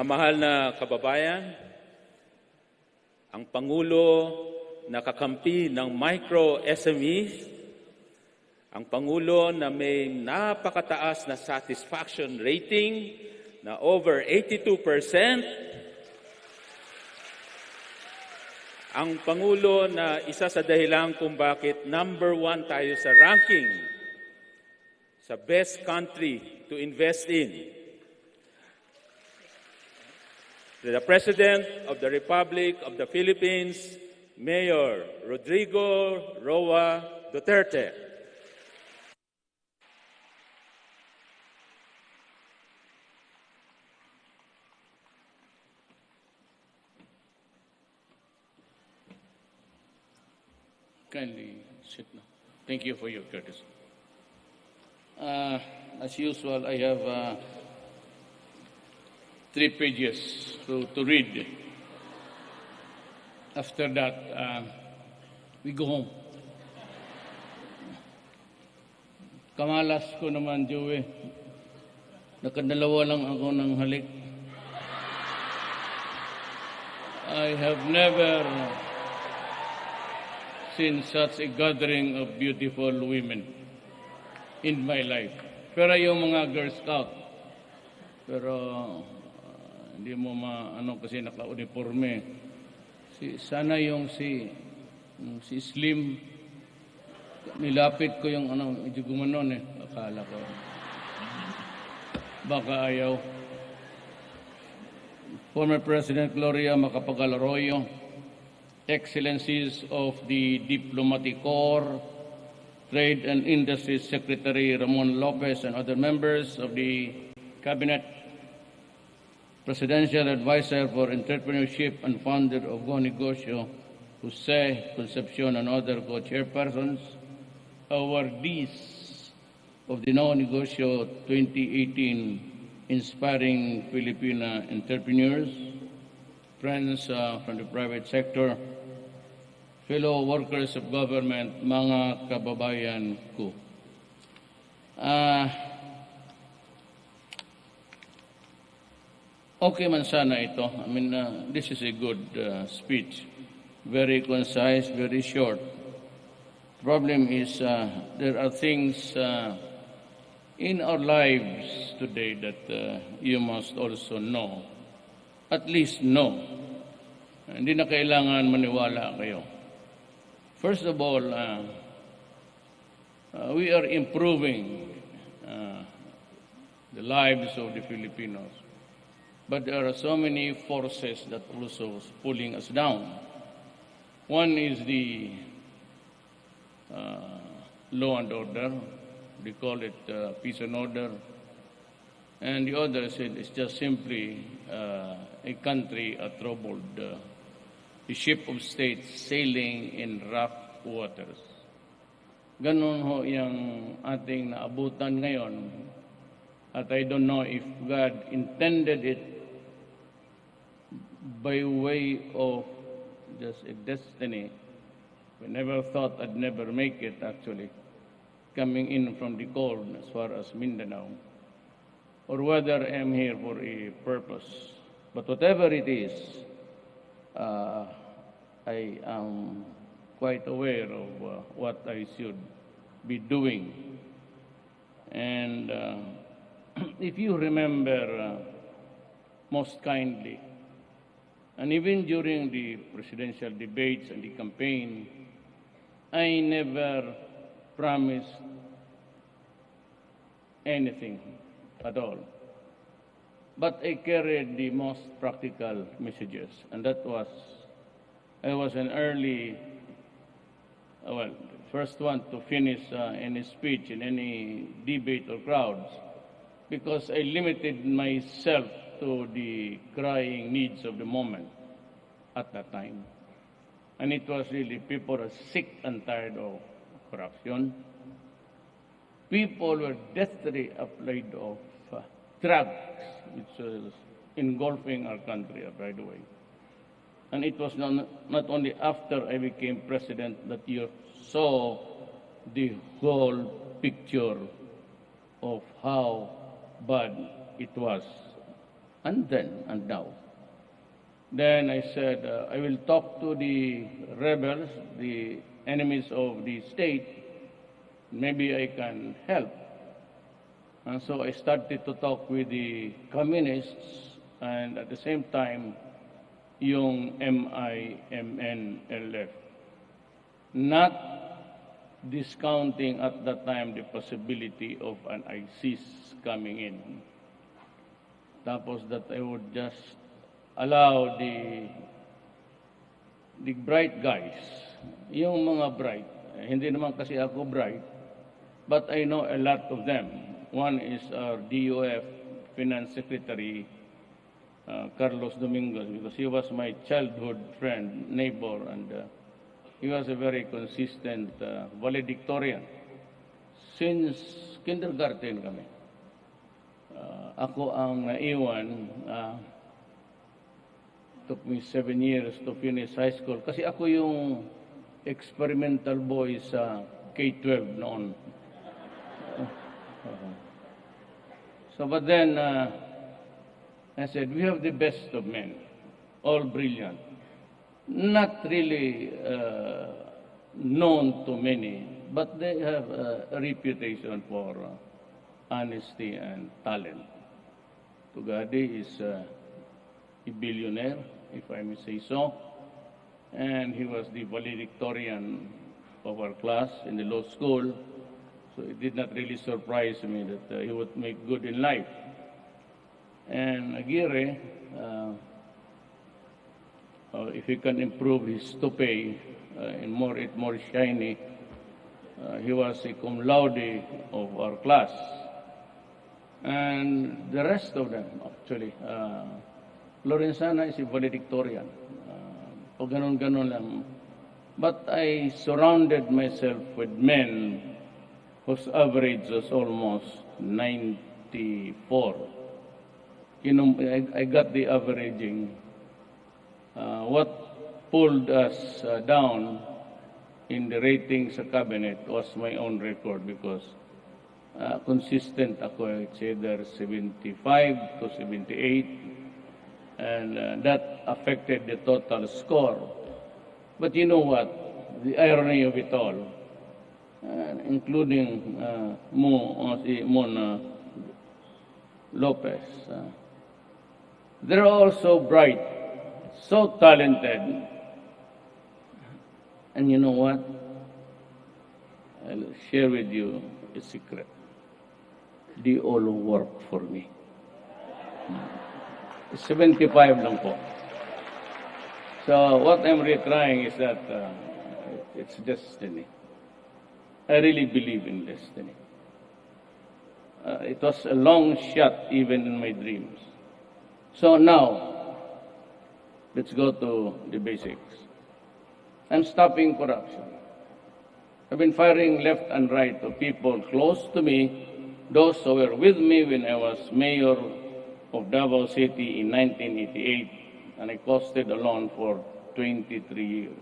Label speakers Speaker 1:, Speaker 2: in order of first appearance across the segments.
Speaker 1: Mga mahal na kababayan, ang Pangulo na kakampi ng micro SMEs, ang Pangulo na may napakataas na satisfaction rating na over 82%, ang Pangulo na isa sa dahilan kung bakit #1 tayo sa ranking sa best country to invest in. The President of the Republic of the Philippines, Mayor Rodrigo Duterte.
Speaker 2: Kindly sit now. Thank you for your courtesy. As usual, I have 3 pages to read. After that, we go home. Kamalas ko naman, Joey. Nakadalawa lang ako ng halik. I have never seen such a gathering of beautiful women in my life. Pero yung mga Girl Scout, pero hindi mo kasi naka-uniforme. Sana yung si Slim, nilapit ko yung medyo gumanon akala ko. Baka ayaw. Former President Gloria Macapagal Arroyo, Excellencies of the Diplomatic Corps, Trade and Industry Secretary Ramon Lopez and other members of the Cabinet, Presidential Advisor for Entrepreneurship and founder of Go Negosyo, Jose Concepcion and other co-chairpersons, awardees of the No Negosyo 2018 Inspiring Filipina Entrepreneurs, friends from the private sector, fellow workers of government, mga kababayan ko. Okay man sana ito. I mean, this is a good speech. Very concise, very short. Problem is, there are things in our lives today that you must also know. At least know. Hindi na kailangan maniwala kayo. First of all, we are improving the lives of the Filipinos. But there are so many forces that also is pulling us down. One is the law and order. They call it peace and order. And the other is just simply a country troubled, a ship of state sailing in rough waters. Ganon ho yung ating naabutan ngayon. At I don't know if God intended it by way of just a destiny. We never thought I'd never make it, actually, coming in from the cold as far as Mindanao, or whether I'm here for a purpose. But whatever it is, I am quite aware of what I should be doing. And if you remember most kindly, and even during the presidential debates and the campaign, I never promised anything at all. But I carried the most practical messages, and that was, I was an early, first one to finish any speech in any debate or crowds, because I limited myself to the crying needs of the moment at that time. And it was really, people are sick and tired of corruption. People were desperately afraid of drugs, which was engulfing our country right away. And it was not only after I became president that you saw the whole picture of how bad it was. and then and now. Then I said, I will talk to the rebels, the enemies of the state. Maybe I can help. And so I started to talk with the communists and at the same time, yung MIMNLF. Not discounting at that time the possibility of an ISIS coming in. Tapos that I would just allow the bright guys, yung mga bright, hindi naman kasi ako bright, but I know a lot of them. One is our DOF Finance Secretary, Carlos Domingos, because he was my childhood friend, neighbor, and he was a very consistent valedictorian. Since kindergarten kami. Ako ang naiwan, took me 7 years to finish high school. Kasi ako yung experimental boy sa K-12 noon. So, but then, I said, we have the best of men, all brilliant. Not really known to many, but they have a reputation for honesty and talent. Tugadi is a billionaire, if I may say so, and he was the valedictorian of our class in the law school, so it did not really surprise me that he would make good in life. And Aguirre, if he can improve his toupee and more shiny, he was a cum laude of our class. And the rest of them, actually, Lorenzana is a valedictorian. Pag ganon lang. But I surrounded myself with men whose average was almost 94. I got the averaging. What pulled us down in the ratings sa cabinet was my own record because consistent ako. It's either 75 to 78, and that affected the total score. But you know what? The irony of it all, including Mona Lopez, they're all so bright, so talented. And you know what? I'll share with you a secret. They all work for me. 75 lang po. So what I'm really trying is that it's destiny. I really believe in destiny. It was a long shot even in my dreams. So now, let's go to the basics. I'm stopping corruption. I've been firing left and right to people close to me, those who were with me when I was mayor of Davao City in 1988, and I costed alone for 23 years.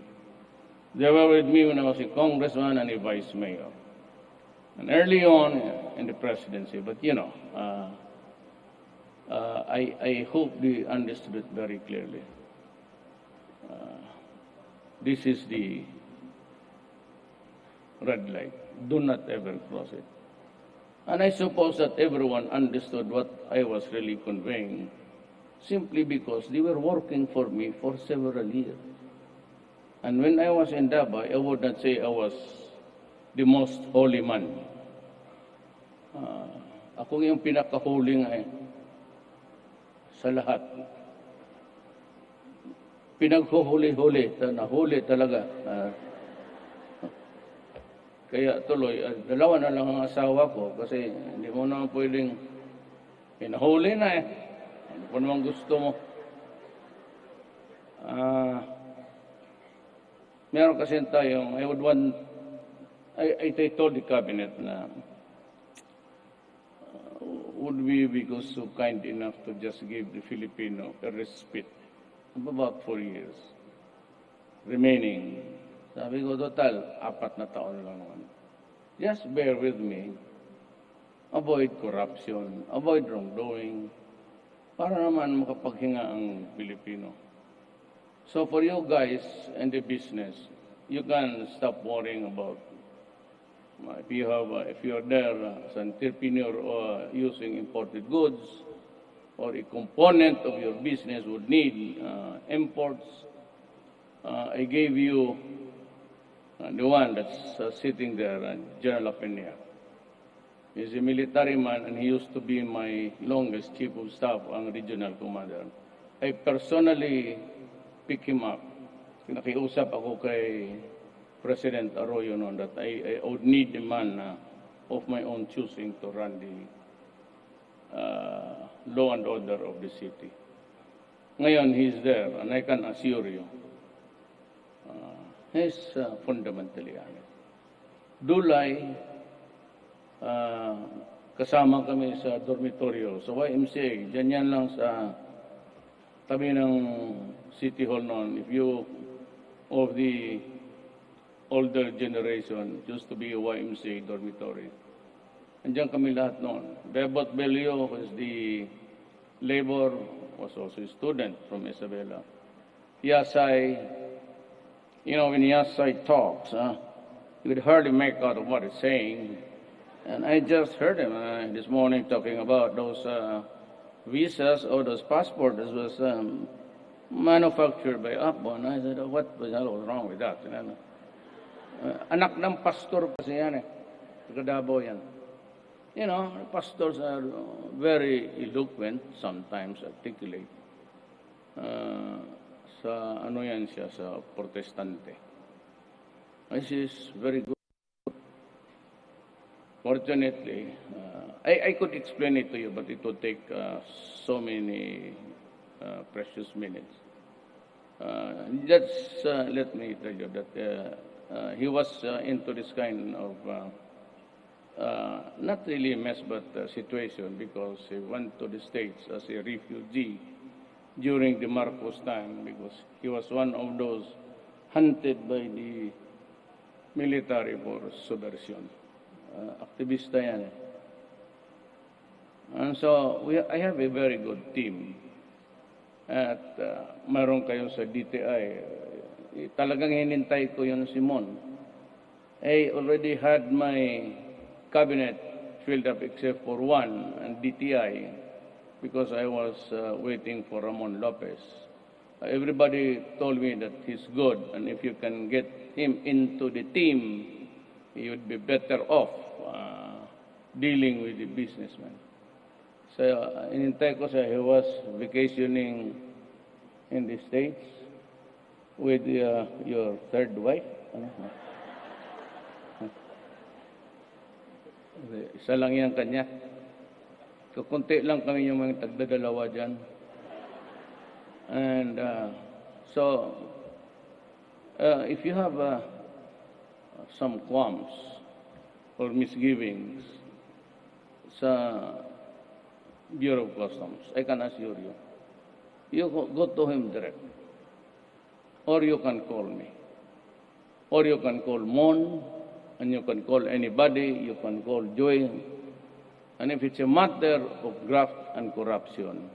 Speaker 2: They were with me when I was a congressman and a vice mayor, and early on in the presidency. But you know, I hope they understood it very clearly. This is the red light. Do not ever cross it. And I suppose that everyone understood what I was really conveying, simply because they were working for me for several years. And when I was in Davao, I would not say I was the most holy man. Ako yung pinakahuling sa lahat. Pinaghuhuli-huli, nahuli talaga. Kaya tuloy, dalawa na lang ang asawa ko kasi hindi mo naman pwedeng pinahuli na eh. Ano pa naman gusto mo? Meron kasi tayong, I told the cabinet na would we be so kind enough to just give the Filipino a respite of about 4 years remaining. Sabi ko, total, 4 na taon lang naman. Just bear with me. Avoid corruption, avoid wrongdoing, para naman makapaghinga ang Pilipino. So for you guys in the business, you can stop worrying about if you are there as an entrepreneur or using imported goods, or a component of your business would need imports. I gave you the one that's sitting there, General Apenya. He's a military man and he used to be my longest chief of staff, ang regional commander. I personally pick him up. Nakiusap ako kay President Arroyo noon that I would need a man of my own choosing to run the law and order of the city. Ngayon, he's there and I can assure you, he's fundamentally honest. Dulay, kasama kami sa dormitoryo, sa YMCA, dyan lang sa tabi ng City Hall noon. If you, of the older generation, used to be a YMCA dormitory. Andiyan kami lahat noon. Bebot Belio was the labor, was also a student from Isabela. Yasay, you know, when Yasay talks, you could hardly make out of what he's saying. And I just heard him this morning talking about those visas or those passports that was manufactured by Apple. And I said, what the hell was wrong with that? Anak ng pastor kasi yan eh. Kadabo yan. You know, pastors are very eloquent, sometimes articulate. Sa ano yan siya, sa protestante. This is very good. Fortunately, I could explain it to you, but it would take so many precious minutes. Let me tell you that he was into this kind of, not really a mess, but situation, because he went to the States as a refugee during the Marcos time, because he was one of those hunted by the military for subversion. Aktivista yan eh. And so, I have a very good team. At mayroon kayo sa DTI. Talagang hinintay ko yun, Simon. I already had my cabinet filled up except for one, and DTI, because I was waiting for Ramon Lopez. Everybody told me that he's good, and if you can get him into the team, he would be better off dealing with the businessman. So, inintay ko siya, he was vacationing in the States with your third wife. Isa lang yan kanya. Kukunti lang kami yung mga tagdadalawa dyan. And so, if you have some qualms or misgivings sa Bureau of Customs, I can assure you, you go to him direct. Or you can call me. Or you can call Mon, and you can call anybody, you can call Joy. And if it's a matter of graft and corruption,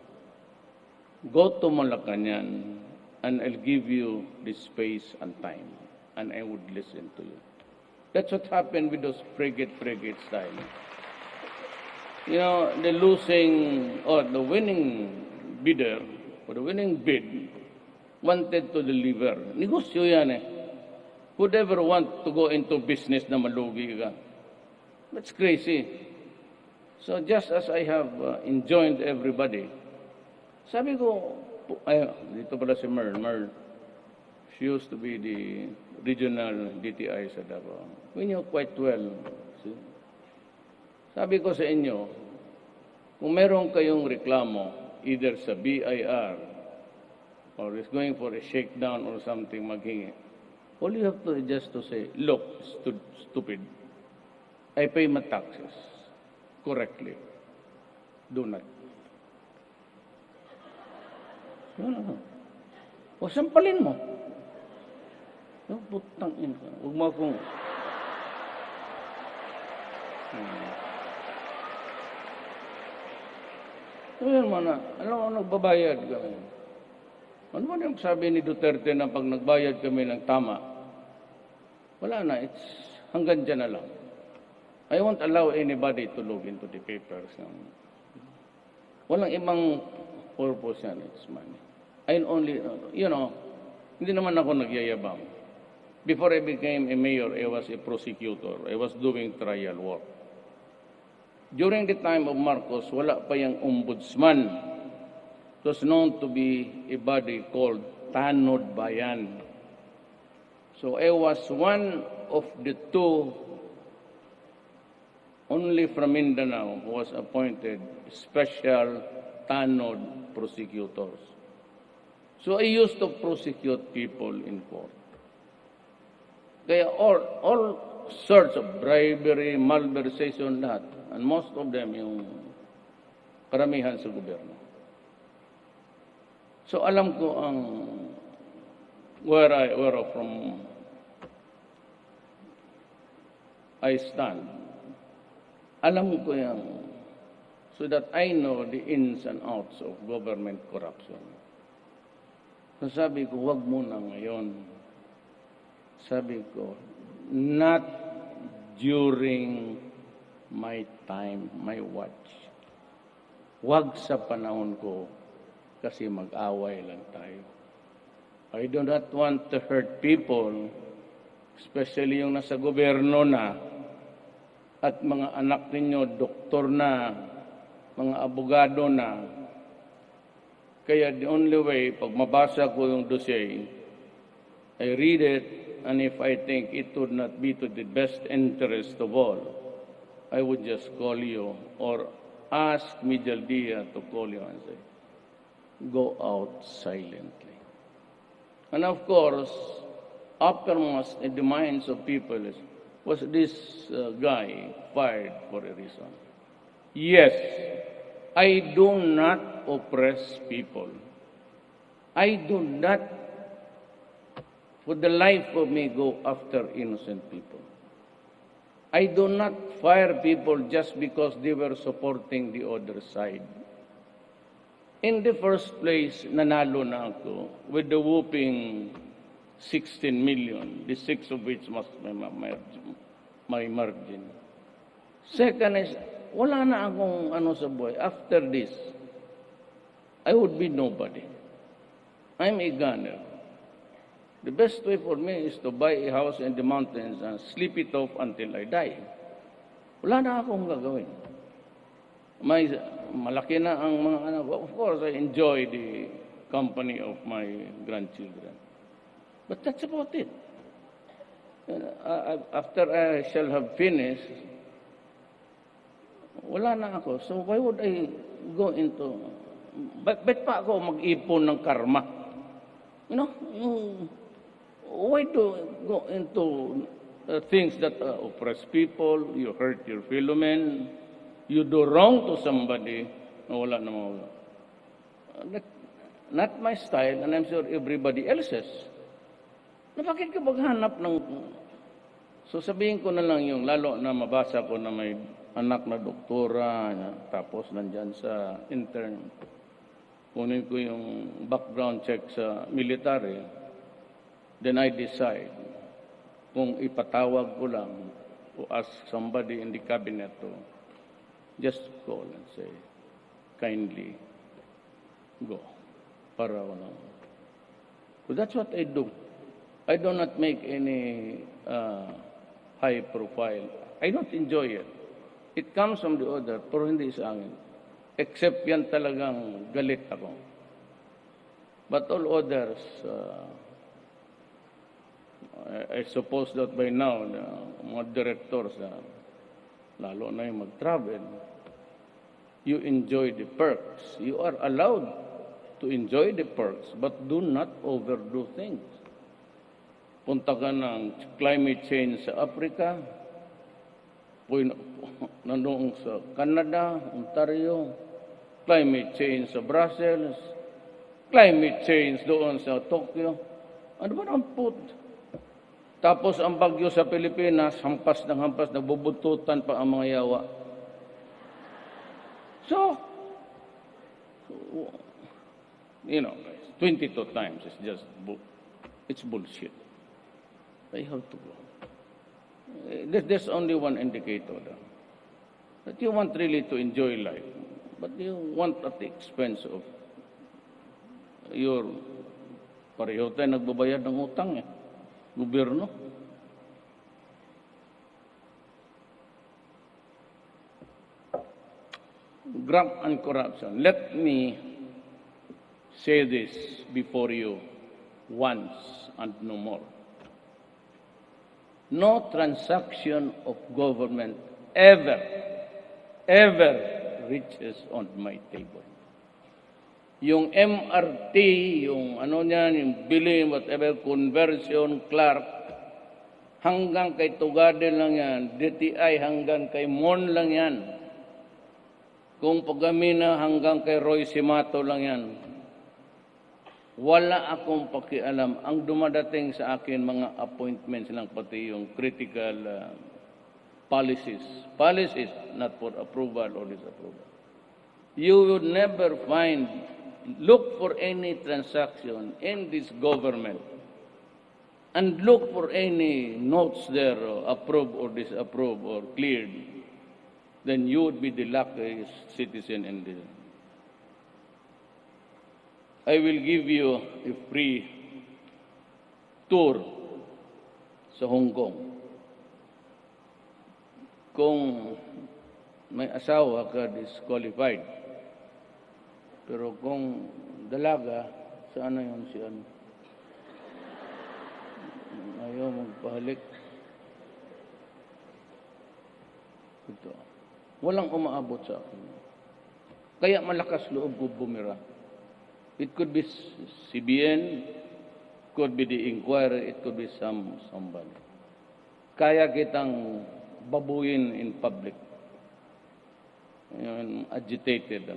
Speaker 2: go to Malacanang, and I'll give you the space and time, and I would listen to you. That's what happened with those frigate style. You know, the losing, or the winning bidder, or the winning bid, wanted to deliver. Negosyo yan eh. Who'd ever want to go into business na malugi ka? That's crazy. So just as I have enjoined everybody, sabi ko, dito pala si Merl. She used to be the regional DTI sa Davao. We knew quite well. See? Sabi ko sa inyo, kung meron kayong reklamo, either sa BIR, or is going for a shakedown or something, maghingi, all you have to just to say, look, stupid, I pay my taxes correctly. Do not. No. O sampalin mo. No, putang ina. Huwag mo akong... Ngayon mo na, alam mo, nagbabayad kami. Ano ba yung sabi ni Duterte na pag nagbayad kami ng tama? Wala na, it's hanggang dyan na lang. I won't allow anybody to look into the papers. Walang ibang purpose yan, it's money. I only, hindi naman ako nagyayabang. Before I became a mayor, I was a prosecutor. I was doing trial work. During the time of Marcos, wala pa yung ombudsman. It was known to be a body called Tanod Bayan. So I was one of the two, only from Mindanao, who was appointed special Tanod prosecutors. So I used to prosecute people in court. Kaya all sorts of bribery, malversation, lahat. And most of them, yung karamihan sa gobyerno. So alam ko ang where from I stand. Alam ko yan so that I know the ins and outs of government corruption. So sabi ko, wag mo na ngayon. Sabi ko, not during my time, my watch. Wag sa panahon ko kasi mag-away lang tayo. I do not want to hurt people, especially yung nasa gobyerno na at mga anak ninyo, doktor na, mga abogado na. Kaya the only way, pag mabasa ko yung dossier, I read it, and if I think it would not be to the best interest of all, I would just call you or ask Mijal Dia to call you and say, go out silently. And of course, uppermost in the minds of people is, was this guy fired for a reason? Yes, I do not oppress people. I do not, for the life of me, go after innocent people. I do not fire people just because they were supporting the other side. In the first place, nanalo na ako with the whooping 16 million, the 6 of which must my margin. Second is, wala na akong sa buhay. After this, I would be nobody. I'm a gunner. The best way for me is to buy a house in the mountains and sleep it off until I die. Wala na akong gagawin. Malaki na ang mga anak ko. Of course, I enjoy the company of my grandchildren. But that's about it. After I shall have finished, wala na ako. So why would I go into... Ba't pa ako mag-ipon ng karma? Why do go into things that oppress people, you hurt your fellow men, you do wrong to somebody, wala na mawala. Not my style, and I'm sure everybody else's. Bakit ka maghanap ng... So sabihin ko na lang yung, lalo na mabasa ko na may anak na doktora, tapos nandyan sa intern. Kunin ko yung background check sa military. Then I decide kung ipatawag ko lang o ask somebody in the cabinet to just call and say, kindly go. Para wala. So that's what I do. I do not make any high profile. I don't enjoy it. It comes from the other, pero hindi sa akin. Except yan talagang galit ako. But all others, I suppose that by now, the mga directors, lalo na yung mag-travel, you enjoy the perks. You are allowed to enjoy the perks, but do not overdo things. Punta ka ng climate change sa Africa, nandoon sa Canada, Ontario, climate change sa Brussels, climate change doon sa Tokyo. Ano ba ang put? Tapos ang bagyo sa Pilipinas, hampas ng hampas, nagbubuntutan pa ang mga yawa. So, You know, 22 times is just, it's bullshit. I have to go. There's only one indicator that you want really to enjoy life, but you want at the expense of your, pareho tayo nagbabayad ng utang gobyerno. Graft and corruption. Let me say this before you once and no more. No transaction of government ever reaches on my table. Yung MRT, yung ano niyan, yung billing, whatever, conversion, clerk, hanggang kay Tugade lang yan, DTI hanggang kay Mon lang yan. Kung Pagamina hanggang kay Roy Simato lang yan. Wala akong pakialam. Ang dumadating sa akin, mga appointments lang, pati yung critical policies. Policies, not for approval or disapproval. You would never look for any transaction in this government and look for any notes there, approve or disapprove or cleared, then you would be the luckiest citizen in this. I will give you a free tour sa Hong Kong. Kung may asawa ka, disqualified. Pero kung dalaga, saan na yun si ano? Ayaw magpahalik. Ito. Walang umaabot sa akin. Kaya malakas loob ko bumira. It could be CBN, could be the inquiry, it could be somebody. Kaya kitang babuin in public. Yun, agitated.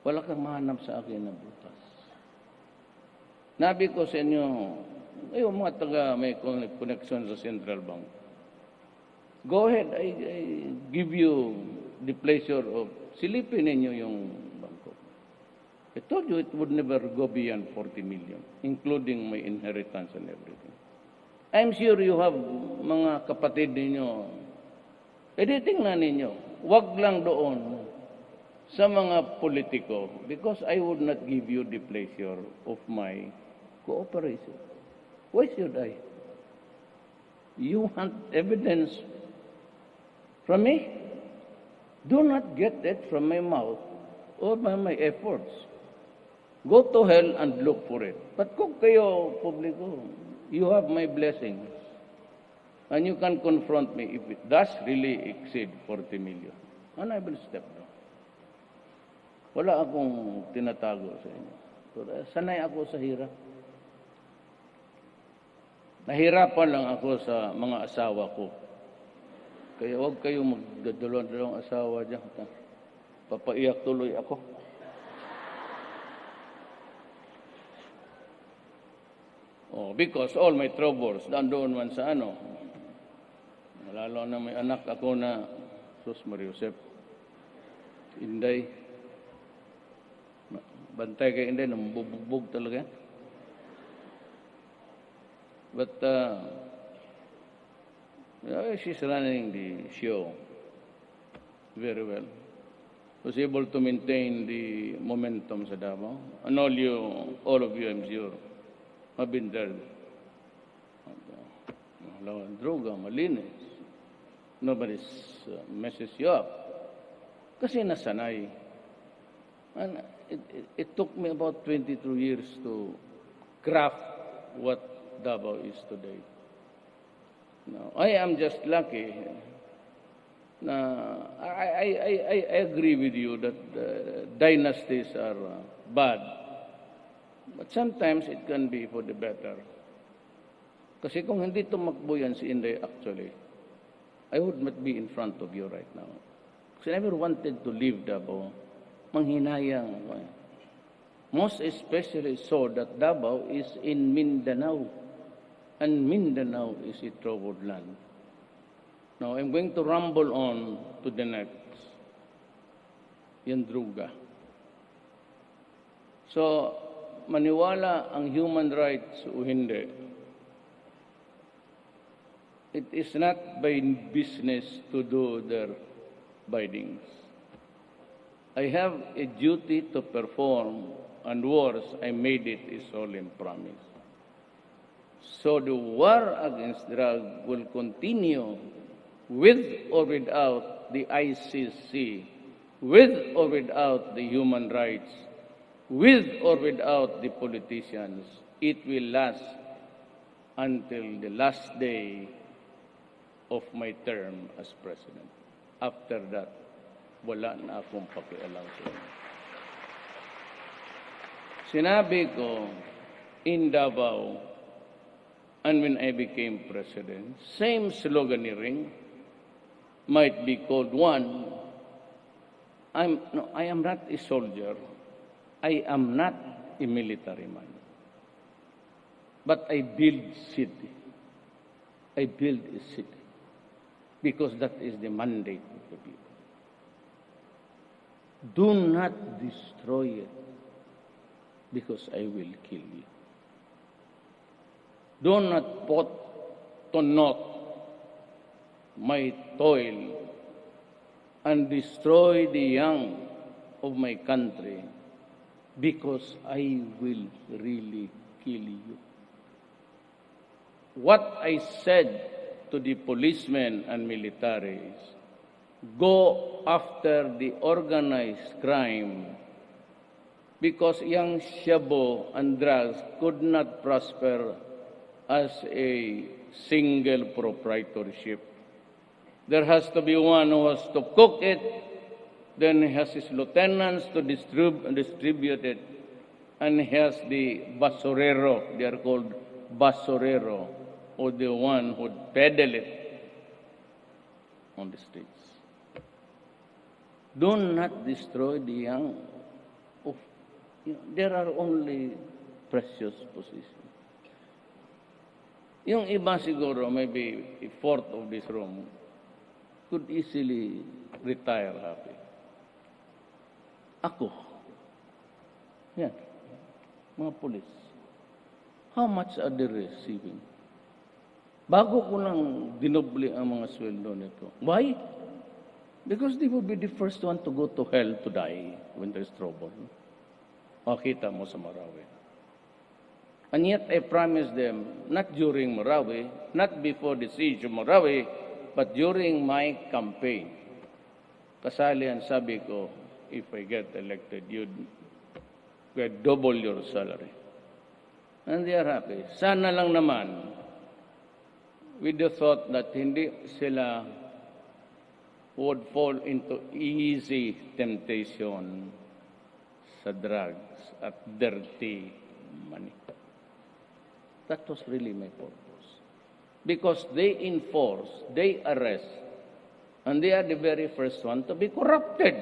Speaker 2: Wala kang mahanap sa akin na butas. Nabi ko sa inyo, ayun mga taga may connection sa Central Bank. Go ahead, I give you the pleasure of silipin ninyo yung bangko. I told you it would never go beyond 40 million, including my inheritance and everything. I'm sure you have mga kapatid ninyo. Tingnan ninyo. Wag lang doon sa mga politiko because I would not give you the pleasure of my cooperation. Why should I? You want evidence from me? Do not get it from my mouth or by my efforts. Go to hell and look for it. But kung kayo, publiko, you have my blessings. And you can confront me if it does really exceed 40 million. And I will step down. Wala akong tinatago sa inyo. Sanay ako sa hirap. Nahirapan lang ako sa mga asawa ko. Kaya huwag kayong magdadalawang asawa dyan. Papaiyak tuloy ako. Because all my troubles, nandoon man sa ano. Lalo na may anak ako na Sus Mariusep. Inday. Bantay kay Inday, nambubugbog talaga. But she's running the show very well. Was able to maintain the momentum sa Davao. And all of you, I'm sure, have been there. Droga, malinis. Nobody messes you up. Kasi nasanay. And it took me about 22 years to craft what Davao is today. Now, I am just lucky. I agree with you that dynasties are bad. But sometimes it can be for the better. Kasi kung hindi tumakbo yan si Inday actually, I would not be in front of you right now. Kasi I never wanted to leave Davao. Manghinayang. Most especially so that Davao is in Mindanao. And Mindanao is a troubled land. Now, I'm going to rumble on to the next. Yan druga. So, maniwala ang human rights o hindi, it is not by business to do their bindings. I have a duty to perform, and worse, I made it a solemn promise. So the war against drug will continue with or without the ICC, with or without the human rights, with or without the politicians. It will last until the last day of my term as president. After that, wala na akong pakialam sa inyo. Sinabi ko in Davao, and when I became president, same sloganeering might be called one. I am not a soldier. I am not a military man. But I build city. I build a city. Because that is the mandate of the people. Do not destroy it, because I will kill you. Do not put to naught my toil and destroy the young of my country, because I will really kill you. What I said to the policemen and militaries, go after the organized crime, because young shabu and drugs could not prosper as a single proprietorship. There has to be one who has to cook it, then he has his lieutenants to distribute it, and he has the basurero, they are called basurero, or the one who peddle it on the streets. Do not destroy the young. There are only precious possessions. Yung iba siguro, maybe a fourth of this room, could easily retire happy. Ako, yan, mga police, how much are they receiving? Bago ko lang dinoble ang mga sweldo nito. Why? Because they will be the first one to go to hell to die when there's trouble. Makita mo sa Marawi. And yet I promised them, not during Marawi, not before the siege of Marawi, but during my campaign. Kasali ang sabi ko, if I get elected, you'd get double your salary. And they are happy. Sana lang naman, with the thought that hindi sila would fall into easy temptation sa drugs at dirty money. That was really my purpose. Because they enforce, they arrest, and they are the very first one to be corrupted.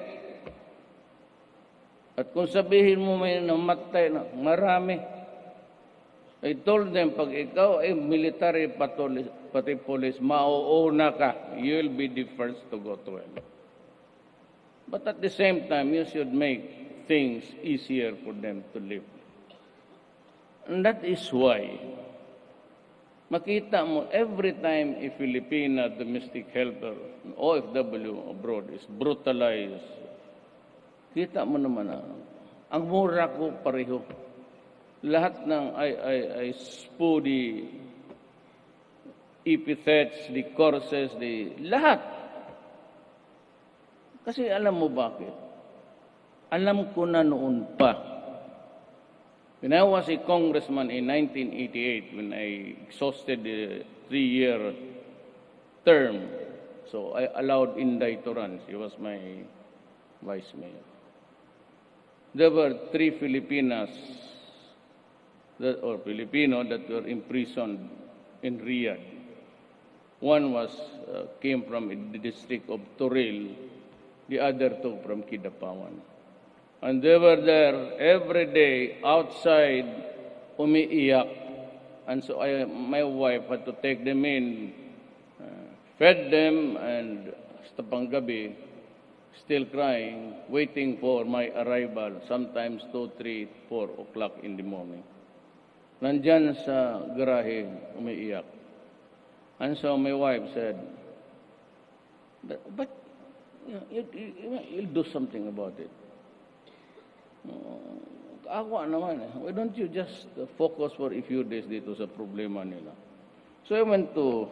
Speaker 2: At kung sabihin mo may namatay na marami, I told them, pag ikaw ay military pati police, mauuna ka. You'll be the first to go to hell. But at the same time, you should make things easier for them to live. And that is why, makita mo, every time a Filipina domestic helper, OFW abroad, is brutalized, kita mo naman, ang mura ko pareho. Lahat ng I spew the epithets, the courses, lahat. Kasi alam mo bakit? Alam ko na noon pa. When I was a congressman in 1988, when I exhausted the 3-year term, so I allowed Inday to run. She was my vice mayor. There were 3 Filipinas or Filipino that were imprisoned in Riyadh. One came from the district of Toril, the other 2 from Kidapawan. And they were there every day outside, umiiyak. And so my wife had to take them in, fed them, and sa panggabi, still crying, waiting for my arrival, sometimes 2, 3, 4 o'clock in the morning. Nandyan sa garahe, umiiyak. And so my wife said, but you'll do something about it. Awa naman eh. Why don't you just focus for a few days dito sa problema nila? So I went to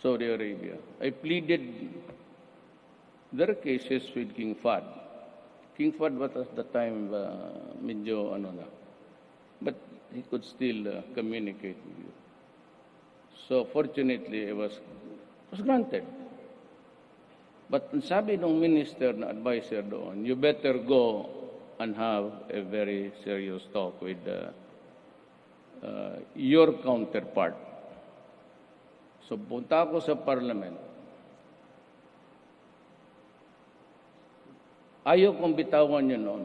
Speaker 2: Saudi Arabia. I pleaded their cases with King Fahd. King Fahd was at the time medyo ano na. But he could still communicate with you. So fortunately, it was granted. But sabi ng minister na advisor doon, you better go and have a very serious talk with your counterpart. So punta ako sa parliament. Ayaw kong bitawan yun noon.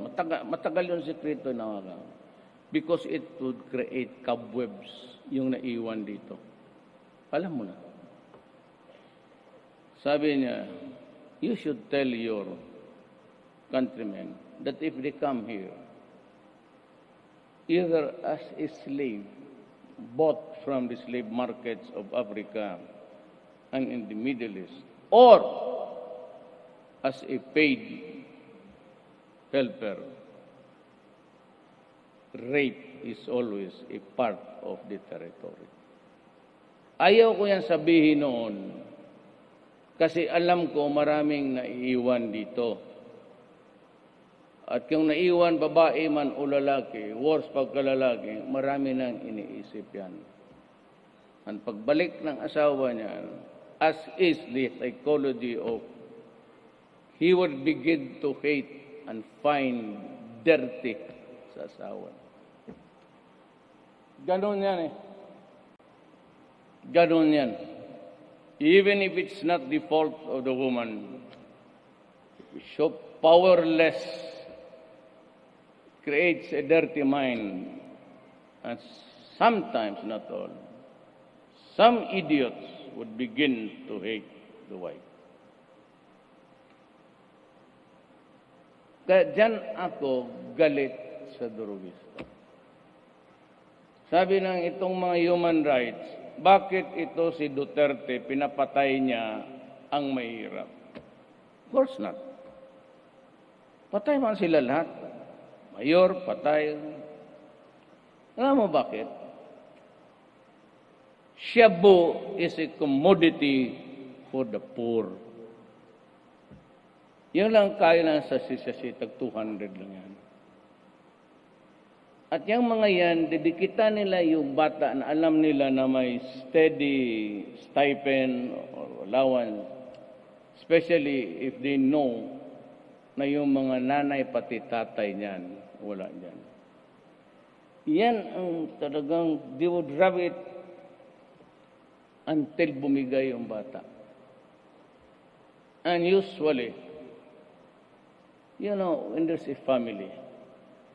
Speaker 2: Matagal yung sekreto na ako. Because it would create cobwebs yung naiwan dito. Alam mo na. Sabi niya, you should tell your countrymen that if they come here, either as a slave, bought from the slave markets of Africa and in the Middle East, or as a paid helper, rape is always a part of the territory. Ayaw ko yan sabihin noon kasi alam ko maraming naiiwan dito. At kung naiwan babae man o lalaki, worse pagkalalaki, marami nang iniisip yan. Ang pagbalik ng asawa niya, as is the psychology of, he would begin to hate and find dirty sa asawa. Ganon yan eh. Ganon yan. Even if it's not the fault of the woman, so powerless creates a dirty mind. And sometimes, not all, some idiots would begin to hate the wife. Kaya dyan ako galit sa durugista. Sabi ng itong mga human rights, bakit ito si Duterte pinapatay niya ang mahirap? Of course not. Patay man sila lahat. Mayor, patay. Alam mo bakit? Shabu is a commodity for the poor. Yun lang kaya lang sa tag 200 lang yan. At yung mga yan, didikita nila yung bata na alam nila na may steady stipend or allowance, especially if they know na yung mga nanay pati tatay niyan, wala niyan. Yan ang talagang, they would rub it until bumigay yung bata. And usually, you know, when there's a family,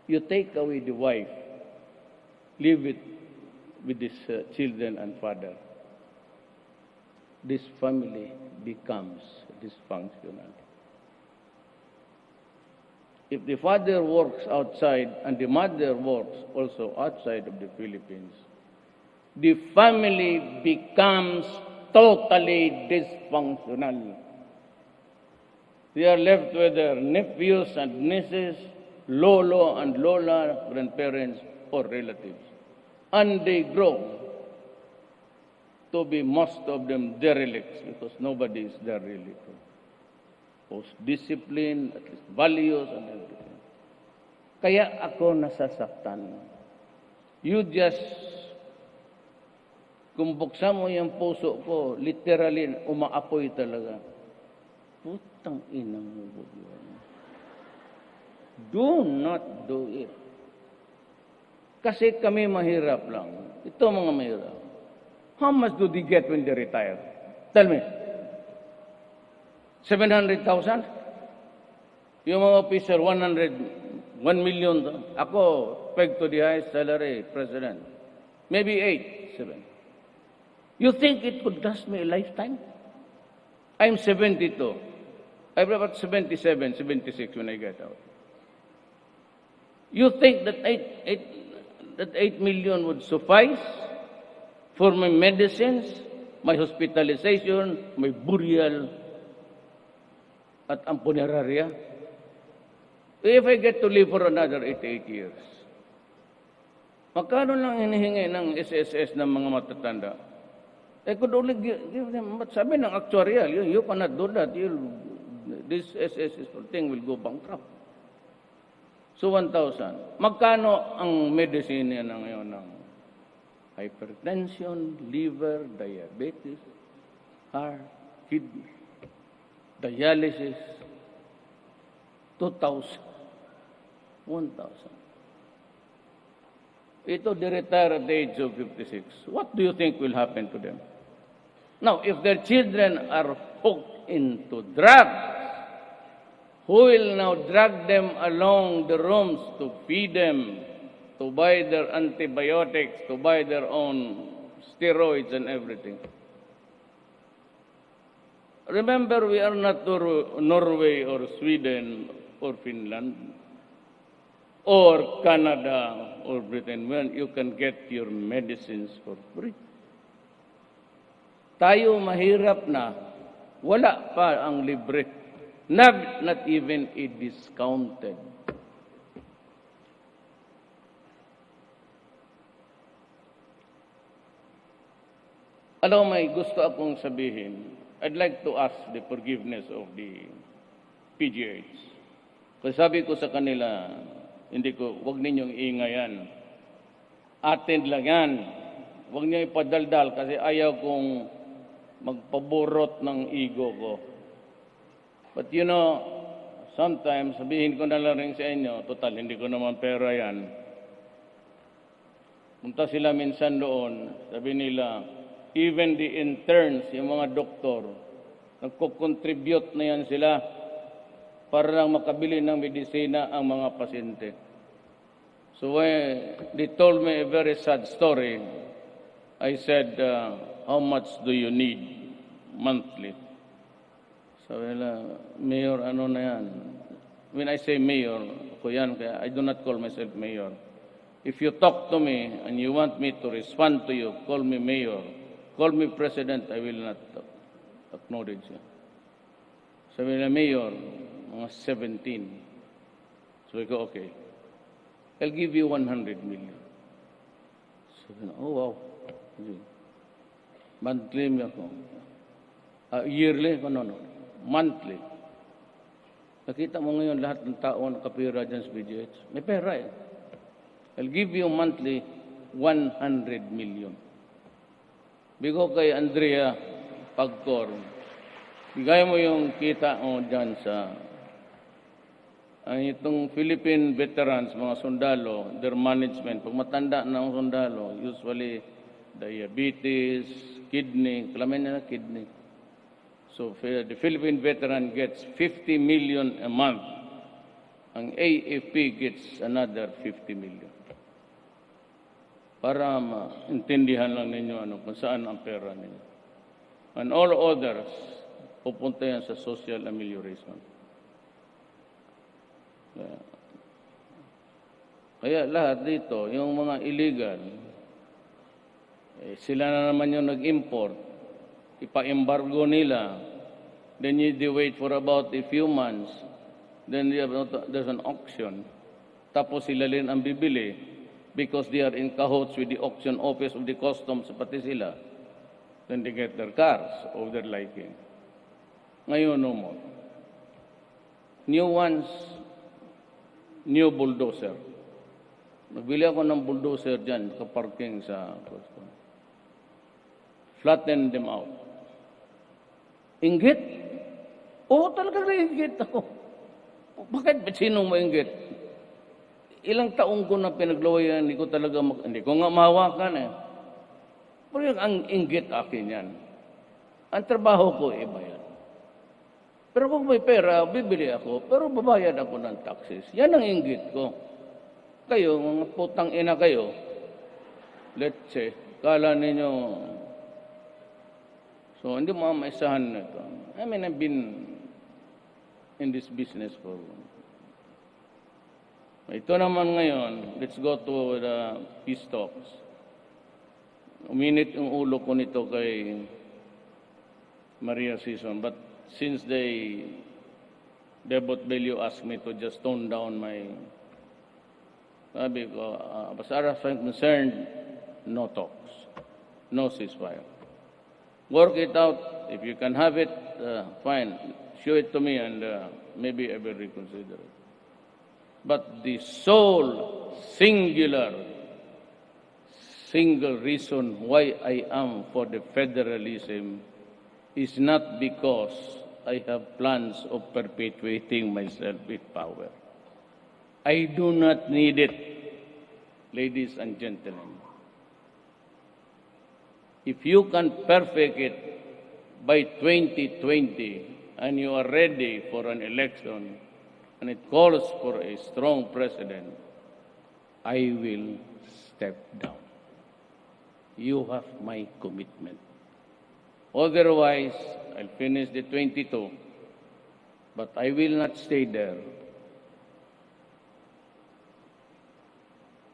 Speaker 2: you take away the wife, leave it with these children and father. This family becomes dysfunctional. If the father works outside and the mother works also outside of the Philippines, the family becomes totally dysfunctional. They are left with their nephews and nieces, lolo and lola, grandparents or relatives. And they grow to be most of them derelicts because nobody is there really. Post-discipline, at least values and everything. Kaya ako nasasaktan. You just, kung buksan mo yung puso ko, literally umaapoy talaga. Putang inang mo. Do not do it. Kasi kami mahirap lang. Ito mga mahirap. How much do they get when they retire? Tell me. 700,000? Yung mga officer, 1 million. Ako, peg to the highest salary, President. Maybe 8, 7. You think it could last me a lifetime? I'm 72. I'm about 77, 76 when I get out. You think that 8 million would suffice for my medicines, my hospitalization, my burial, at ang punerarya? If I get to live for another 88 years, magkano lang hinihingi ng SSS ng mga matatanda? I could only give them, but sabi ng actuarial, you cannot do that. This SSS thing will go bankrupt. So 1,000. Magkano ang medicine na ngayon ng hypertension, liver, diabetes, heart, kidney, dialysis? 2,000. 1,000. Ito, they retire at the age of 56. What do you think will happen to them? Now, if their children are hooked into drugs, who will now drag them along the rooms to feed them, to buy their antibiotics, to buy their own steroids and everything? Remember, we are not Norway or Sweden or Finland or Canada or Britain, when you can get your medicines for free. Tayo mahirap na, wala pa ang libre, not even a discounted. Alam mo, may gusto akong sabihin. I'd like to ask the forgiveness of the PGH. Kasi sabi ko sa kanila, wag ninyong ingayan. Atin lang yan. Wag niyo ipadaldal kasi ayaw kong magpaburot ng ego ko. But you know, sometimes sabihin ko na lang rin sa inyo, total, hindi ko naman pera yan. Punta sila minsan doon, sabi nila, even the interns, yung mga doktor, nagko-contribute na yan sila para lang makabili ng medisina ang mga pasyente. So when they told me a very sad story, I said, how much do you need monthly? Sabi nila, Mayor, ano na yan? When I say Mayor, ako yan, kaya I do not call myself Mayor. If you talk to me and you want me to respond to you, call me Mayor. Call me President, I will not acknowledge you. Sabi nila, Mayor, mga 17. So I go, okay. I'll give you 100 million. Sabi na, oh wow. Monthly ako. Yearly? No. Monthly. Nakita mo ngayon lahat ng tao nakapira dyan sa BGH. May pera eh. I'll give you monthly 100 million. Bigo kay Andrea Pagcor, bigay mo yung kita mo dyan sa itong Philippine veterans, mga sundalo, their management. Pag matanda ng sundalo, usually diabetes, kidney, kalamin nila kidney. So the Philippine veteran gets 50 million a month. Ang AFP gets another 50 million. Para maintindihan lang ninyo kung saan ang pera ninyo. And all others, pupunta yan sa social amelioration. Kaya lahat dito, yung mga illegal, sila na naman yung nag-import, ipa-embargo nila, then you wait for about a few months, then there's an auction, tapos sila rin ang bibili, because they are in cahoots with the auction office of the customs, pati sila, then they get their cars of their liking. Ngayon, no more. New ones, new bulldozer. Nagbili ako ng bulldozer dyan, kaparking sa customs. Flatten them out. Inggit? Oo, talaga inggit ako. Bakit? Sino mo inggit? Ilang taong ko na pinaglawayan, hindi ko nga mahawakan eh. Pero yung ang inggit akin yan. Ang trabaho ko, iba yan. Pero kung may pera, bibili ako, pero babayad ako ng taxes. Yan ang inggit ko. Kayo, mga putang ina kayo, let's say, kala ninyo, so hindi mo maisahan na ito. I mean, I've been in this business for. Ito naman ngayon, let's go to the peace talks. Uminit yung ulo ko nito kay Maria Season, but since Debot Bello asked me to just tone down my, sabi ko, as far as I'm concerned, no talks, no ceasefire. Work it out. If you can have it, fine. Show it to me and maybe I will reconsider it. But the sole, single reason why I am for the federalism is not because I have plans of perpetuating myself with power. I do not need it, ladies and gentlemen. If you can perfect it by 2020 and you are ready for an election and it calls for a strong president, I will step down. You have my commitment. Otherwise, I'll finish the 22, but I will not stay there.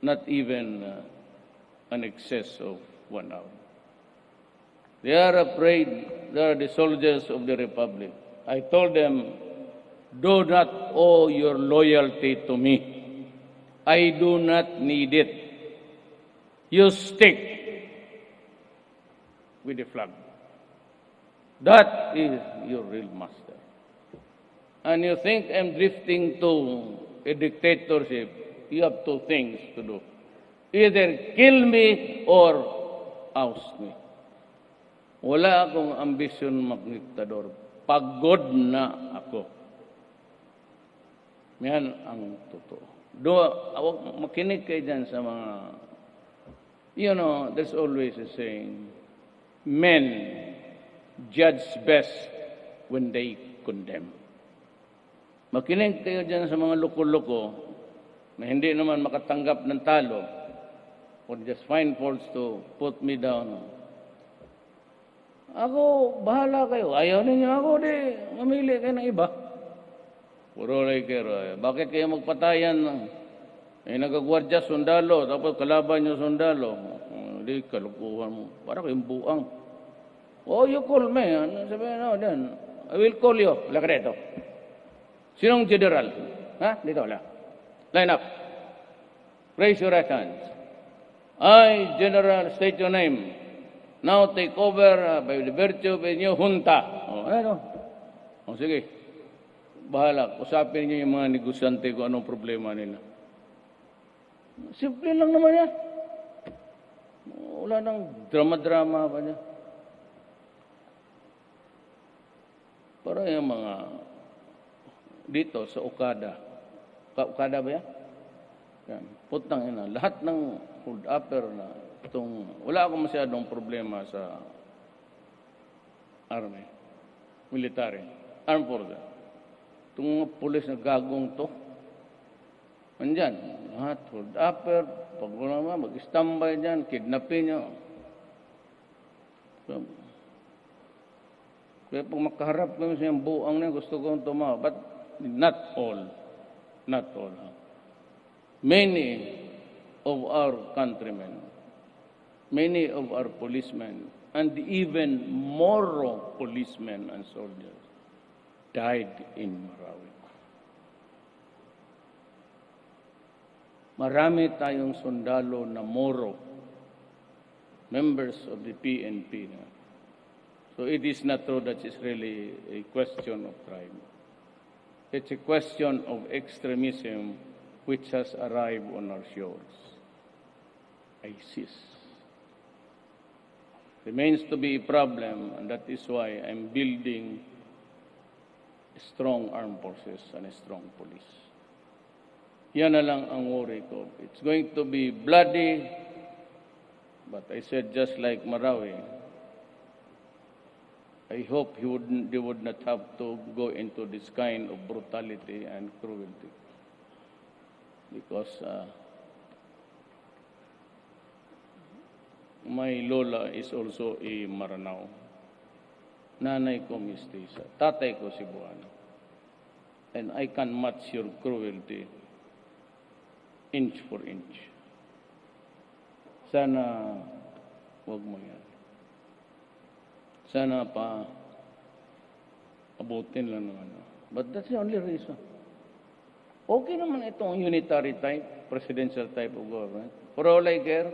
Speaker 2: Not even an excess of 1 hour. They are afraid. They are the soldiers of the Republic. I told them, do not owe your loyalty to me. I do not need it. You stick with the flag. That is your real master. And you think I'm drifting to a dictatorship, you have two things to do. Either kill me or oust me. Wala akong ambisyon magdiktador. Pagod na ako. Yan ang totoo. Makinig kayo dyan sa mga, there's always a saying, men judge best when they condemn. Makinig kayo dyan sa mga loko-loko na hindi naman makatanggap ng talo or just find faults to put me down. Ako, bahala kayo. Ayaw ninyo ako, mamili kayo ng iba. Puro kayo. Bakit kayo magpatayan? Nagagwardya, sundalo, tapos kalaban nyo sundalo. Hindi, kalukuhan mo. Para kayong buang. Oh, you call me. Sabi then, I will call you. Laka dito. Sinong general? Ha? Dito, wala. Line up. Raise your right hands. I, General, state your name. Now take over by the virtue of a new junta. Sige. Bahala. Usapin niyo yung mga negosyante kung anong problema nila. Simple lang naman yan. Wala nang drama-drama pa niya. Para yung mga dito sa Okada. Okada ba yan? Yan. Putang ina. Lahat ng hold upper na wala akong masyadong problema sa army, military, armed forces. Itong mga pulis na gagong to, andyan, lahat, hold upper, pag wala mag-standby dyan, kidnapin nyo. Kaya pag makaharap kami sa yung buang na gusto kong tumawa, but not all. Not all. Many of our countrymen, many of our policemen, and even more policemen and soldiers died in Marawi. Marami tayong sundalo na Moro, members of the PNP. So it is not true that it's really a question of tribe. It's a question of extremism which has arrived on our shores. ISIS remains to be a problem, and that is why I'm building a strong armed forces and a strong police. Yan na lang ang worry ko. It's going to be bloody, but I said just like Marawi, I hope they would not have to go into this kind of brutality and cruelty. Because my lola is also a Maranao. Nanay ko mestiza. Tatay ko Cebuano. and I can match your cruelty inch for inch. Sana wag mo yan. Sana pa abutin lang naman. But that's the only reason. Okay naman itong unitary type, presidential type of government. For all I care,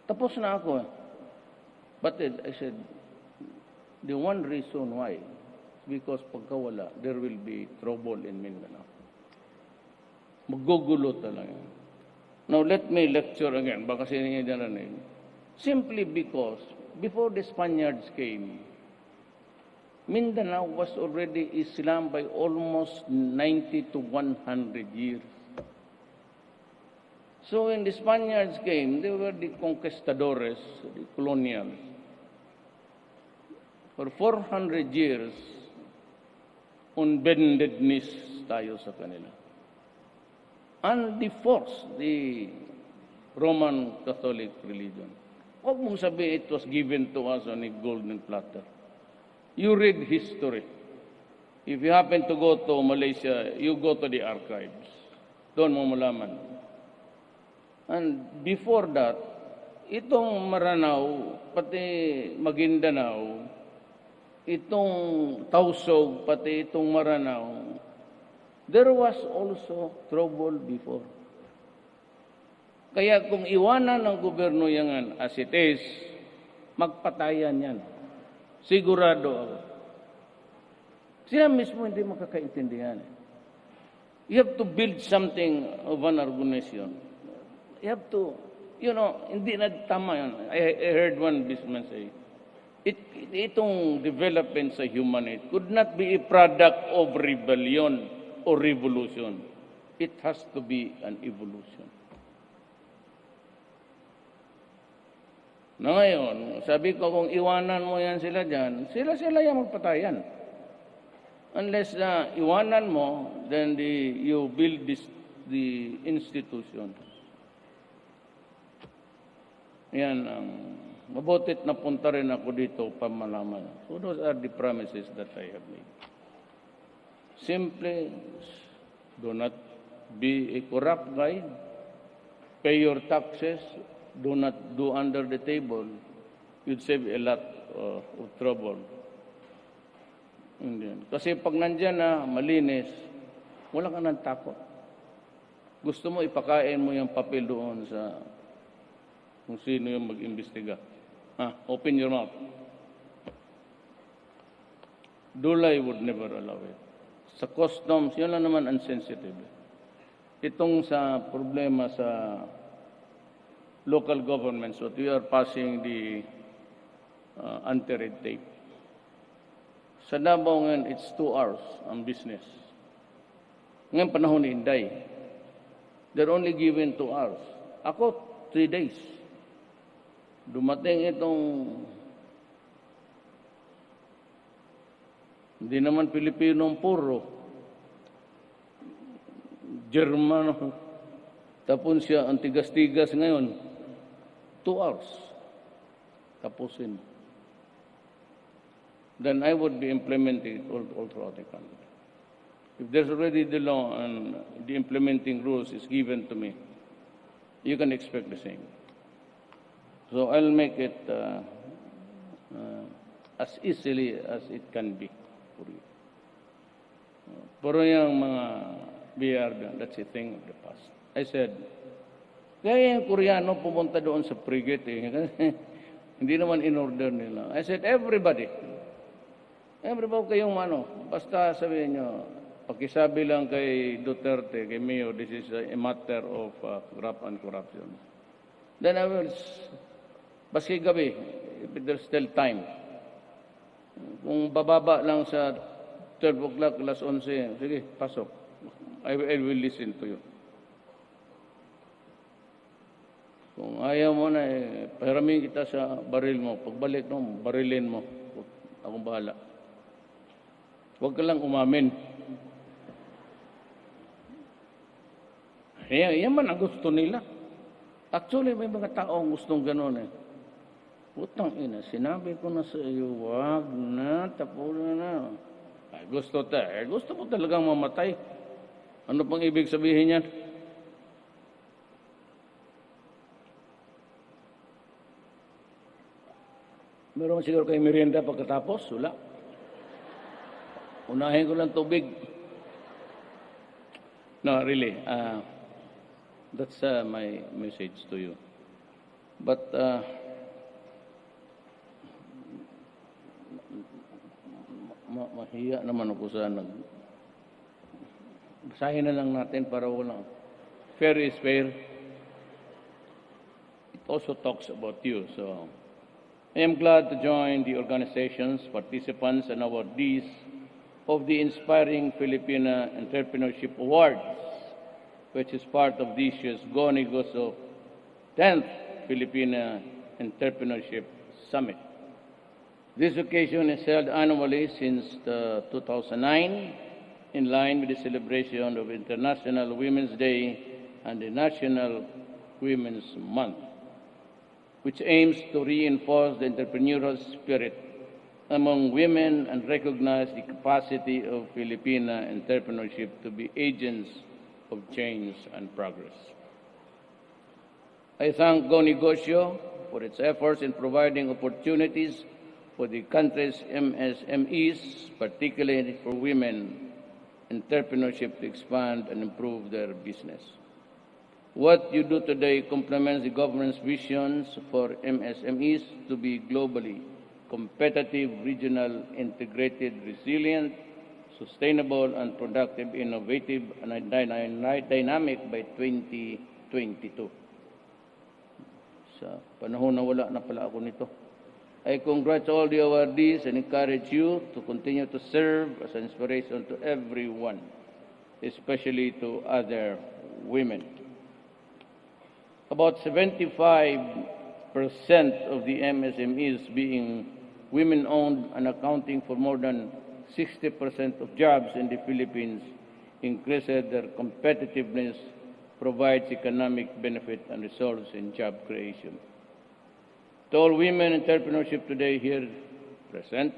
Speaker 2: tapos na ako. But I said, the one reason why, because pagkawala, there will be trouble in Mindanao. Magugulo talaga. Now, let me lecture again. Baka sininyo dyan na simply because, before the Spaniards came, Mindanao was already Islam by almost 90 to 100 years. So when the Spaniards came, they were the conquistadores, the colonials. For 400 years, unbendedness tayo sa kanila. And they forced the Roman Catholic religion. Huwag mong sabihin it was given to us on a golden platter. You read history. If you happen to go to Malaysia, you go to the archives. Doon mo malaman. And before that, itong Maranao, pati Maguindanao, itong Tausog, pati itong Maranao, there was also trouble before. Kaya kung iwanan ng gobyerno yan as it is, magpatayan yan. Sigurado ako. Sila mismo hindi makakaintindihan. You have to build something of an organization. You have to, hindi na tama yan. I heard one businessman say, itong development sa humanity could not be a product of rebellion or revolution. It has to be an evolution. Na ngayon, sabi ko kung iwanan mo yan sila dyan, sila yung magpatayan. Unless iwanan mo, then you build the institution. Yan ang mabutit na punta rin ako dito pamalaman. So those are the promises that I have made. Simply, do not be a corrupt guy. Pay your taxes. Do not do under the table. You'd save a lot of trouble. Kasi pag nandyan na malinis, wala ka nang takot. Gusto mo ipakain mo yung papel doon sa kung sino yung mag-imbestiga. Open your mouth. Dulay would never allow it. Sa customs, yun lang naman unsensitive. Itong sa problema sa local governments, what we are passing the anti-red tape. Sa Davao ngayon, it's 2 hours ang business. Ngayon panahon ni Inday, they're only given 2 hours. Ako, 3 days. Dumating itong hindi naman Pilipinong puro. Germano. Tapos siya, ang tigas-tigas ngayon. 2 hours. Tapusin. Then I would be implementing it all throughout the country. If there's already the law and the implementing rules is given to me, you can expect the same. So I'll make it as easily as it can be for you. Pero yung mga BR, that's a thing of the past. I said, kaya yung Koreano pumunta doon sa frigate hindi naman in-order nila. I said, everybody kayong basta sabihin nyo, pakisabi lang kay Duterte, kay Mayo, this is a matter of graft and corruption. Then I will, baski gabi, if there's still time, kung bababa lang sa 12 o'clock, alas 11, sige, pasok. I will listen to you. Kung ayaw mo na, pahiramin kita sa baril mo. Pagbalik mo, barilin mo. Akong bahala. Huwag ka lang umamin. Yan man ang gusto nila. Actually, may mga taong gustong gano'n eh. Putang ina, sinabi ko na sa iyo, wag na, tapunan na. Gusto mo talagang mamatay. Ano pang ibig sabihin yan? Meron siguro kayo merienda pagkatapos? Wala. Unahin ko lang tubig. No, really. That's my message to you. But mahiya naman ako sa basahin na lang natin para walang fair is fair. It also talks about you. So I am glad to join the organizations, participants, and awardees of the Inspiring Filipina Entrepreneurship Awards, which is part of this year's Go Negosyo 10th Filipina Entrepreneurship Summit. This occasion is held annually since 2009, in line with the celebration of International Women's Day and the National Women's Month, which aims to reinforce the entrepreneurial spirit among women and recognize the capacity of Filipina entrepreneurship to be agents of change and progress. I thank Go Negosyo for its efforts in providing opportunities for the country's MSMEs, particularly for women entrepreneurship to expand and improve their business. What you do today complements the government's visions for MSMEs to be globally competitive, regional, integrated, resilient, sustainable, and productive, innovative, and dynamic by 2022. Sa panahon na wala na pala ako nito. I congratulate all the awardees and encourage you to continue to serve as an inspiration to everyone, especially to other women. About 75% of the MSMEs being women-owned and accounting for more than 60% of jobs in the Philippines increases their competitiveness, provides economic benefit, and results in job creation. To all women in entrepreneurship today here present,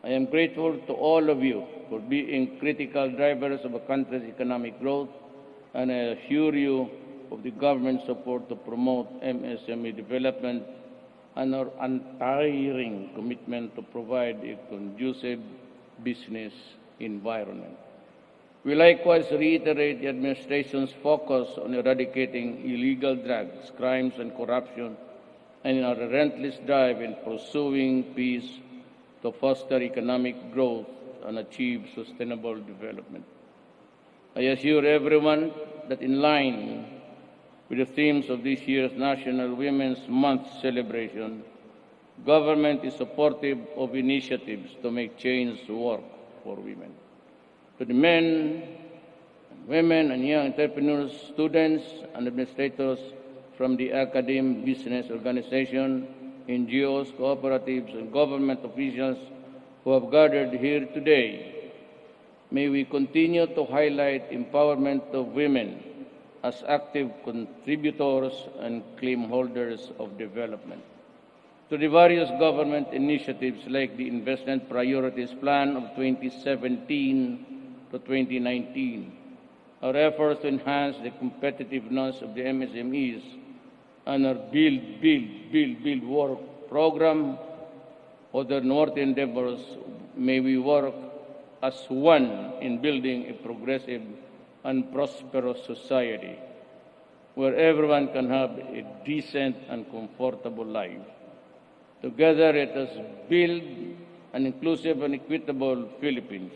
Speaker 2: I am grateful to all of you for being critical drivers of a country's economic growth, and I assure you of the government's support to promote MSME development and our untiring commitment to provide a conducive business environment. We likewise reiterate the administration's focus on eradicating illegal drugs, crimes, and corruption, and our relentless drive in pursuing peace to foster economic growth and achieve sustainable development. I assure everyone that in line with the themes of this year's National Women's Month celebration, government is supportive of initiatives to make change work for women. To the men, women, and young entrepreneurs, students, and administrators from the academic, business organization, NGOs, cooperatives, and government officials who have gathered here today, may we continue to highlight empowerment of women as active contributors and claim holders of development. To the various government initiatives like the Investment Priorities Plan of 2017 to 2019, our efforts to enhance the competitiveness of the MSMEs, and our Build Work program, other North endeavors, may we work as one in building a progressive and prosperous society where everyone can have a decent and comfortable life. Together, let us build an inclusive and equitable Philippines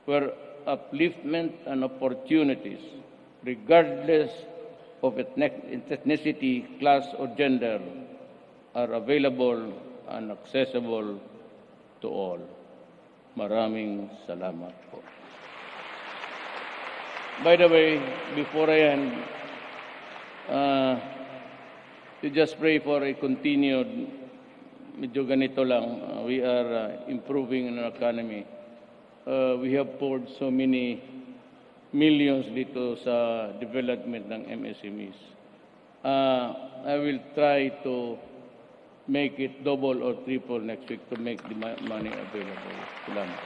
Speaker 2: where upliftment and opportunities, regardless of ethnicity, class, or gender, are available and accessible to all. Maraming salamat po. By the way, before I end, to just pray for a continued, medyo ganito lang, we are improving in our economy. We have poured so many millions dito sa development ng MSMEs. I will try to make it double or triple next week to make the money available. Salamat.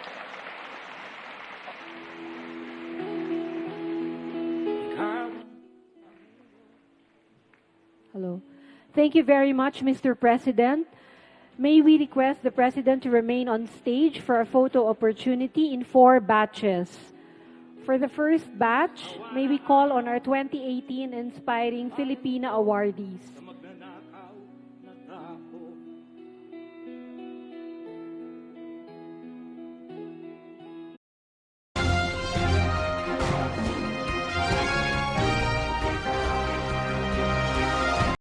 Speaker 3: Thank you very much, Mr. President. May we request the President to remain on stage for a photo opportunity in 4 batches. For the first batch, may we call on our 2018 Inspiring Filipina awardees.